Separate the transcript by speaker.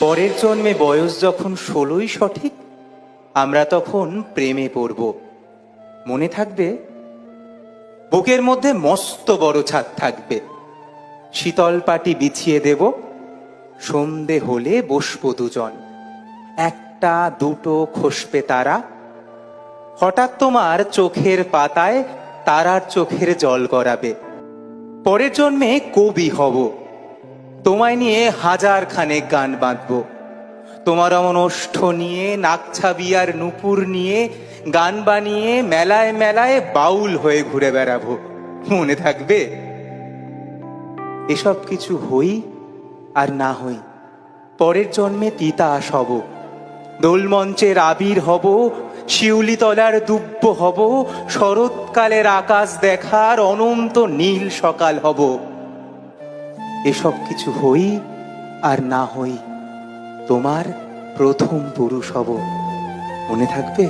Speaker 1: পরের জন্মে বয়স যখন 16ই সঠিক, আমরা তখন প্রেমে পড়ব। মনে থাকবে, বুকের মধ্যে মস্ত বড় ছাদ থাকবে, শীতল পাটি বিছিয়ে দেব, সন্ধে হলে বসবো দুজন, একটা দুটো খসবে তারা, হঠাৎ তোমার চোখের পাতায় তারার চোখের জল গড়াবে। পরের জন্মে কবি হব, তোমায় নিয়ে 1000 খানেক গান বাঁধব, তোমার অমন ওষ্ঠ নিয়ে, নাকছাবি আর নুপুর নিয়ে গান বানিয়ে মেলায় মেলায় বাউল হয়ে ঘুরে বেড়াবো। মনে থাকবে? এসব কিছু হই আর না হই, পরের জন্মে তিতাস হব, দোলমঞ্চের আবির হব, শিউলিতলার দুব্য হব, শরৎকালের আকাশ দেখার অনন্ত নীল সকাল হব। এসব কিছু হই আর না হই, তোমার প্রথম পুরুষ হব। মনে থাকবে?